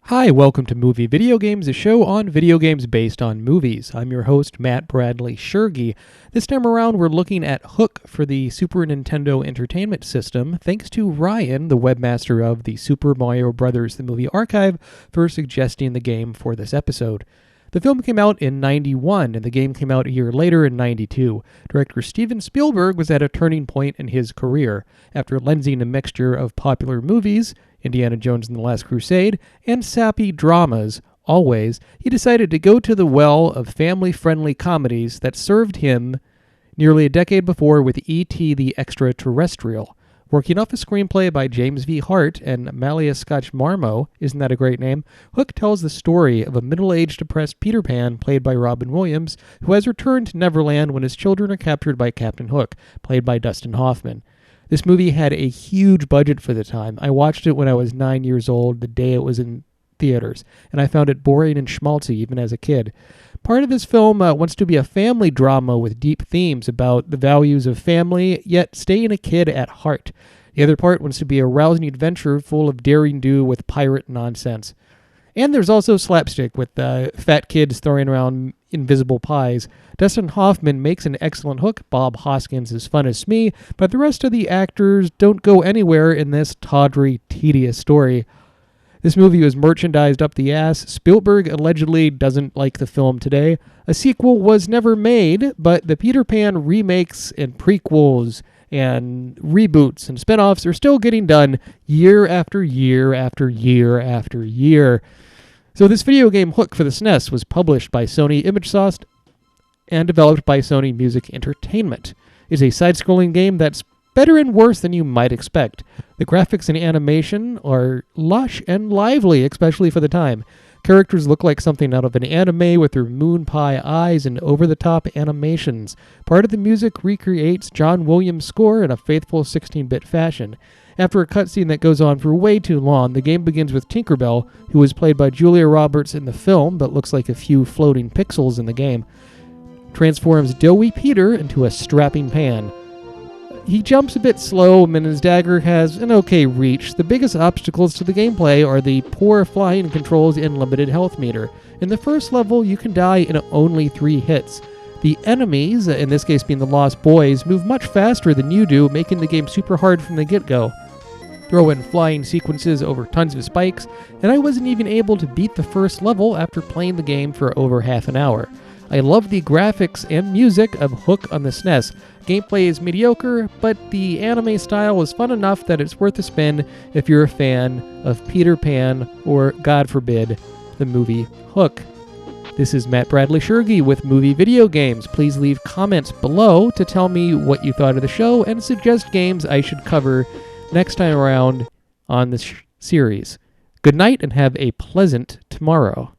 Hi, welcome to Movie Video Games, a show on video games based on movies. I'm your host, Matt Bradley-Tschirgi. This time around, we're looking at Hook for the Super Nintendo Entertainment System, thanks to Ryan, the webmaster of the Super Mario Bros. The Movie Archive, for suggesting the game for this episode. The film came out in '91, and the game came out a year later in '92. Director Steven Spielberg was at a turning point in his career. After lensing a mixture of popular movies, Indiana Jones and the Last Crusade, and sappy dramas, always, he decided to go to the well of family-friendly comedies that served him nearly a decade before with E.T. the Extraterrestrial. Working off a screenplay by James V. Hart and Malia Scotch-Marmo, isn't that a great name? Hook tells the story of a middle-aged depressed Peter Pan, played by Robin Williams, who has returned to Neverland when his children are captured by Captain Hook, played by Dustin Hoffman. This movie had a huge budget for the time. I watched it when I was 9 years old, the day it was in theaters, and I found it boring and schmaltzy even as a kid. Part of this film wants to be a family drama with deep themes about the values of family, yet staying a kid at heart. The other part wants to be a rousing adventure full of daring-do with pirate nonsense. And there's also slapstick with fat kids throwing around invisible pies. Dustin Hoffman makes an excellent Hook. Bob Hoskins is fun as Smee, but the rest of the actors don't go anywhere in this tawdry, tedious story. This movie was merchandised up the ass. Spielberg allegedly doesn't like the film today. A sequel was never made, but the Peter Pan remakes and prequels and reboots and spin-offs are still getting done year after year after year after year. So this video game Hook for the SNES was published by Sony Imagesoft and developed by Sony Music Entertainment. It's a side-scrolling game that's better and worse than you might expect. The graphics and animation are lush and lively, especially for the time. Characters look like something out of an anime with their moon pie eyes and over-the-top animations. Part of the music recreates John Williams' score in a faithful 16-bit fashion. After a cutscene that goes on for way too long, the game begins with Tinkerbell, who was played by Julia Roberts in the film, but looks like a few floating pixels in the game, transforms doughy Peter into a strapping Pan. He jumps a bit slow, and his dagger has an okay reach. The biggest obstacles to the gameplay are the poor flying controls and limited health meter. In the first level, you can die in only 3 hits. The enemies, in this case being the Lost Boys, move much faster than you do, making the game super hard from the get-go. Throw in flying sequences over tons of spikes, and I wasn't even able to beat the first level after playing the game for over half an hour. I love the graphics and music of Hook on the SNES. Gameplay is mediocre, but the anime style is fun enough that it's worth a spin if you're a fan of Peter Pan or, God forbid, the movie Hook. This is Matt Bradley-Tschirgi with Movie Video Games. Please leave comments below to tell me what you thought of the show and suggest games I should cover next time around on this series. Good night and have a pleasant tomorrow.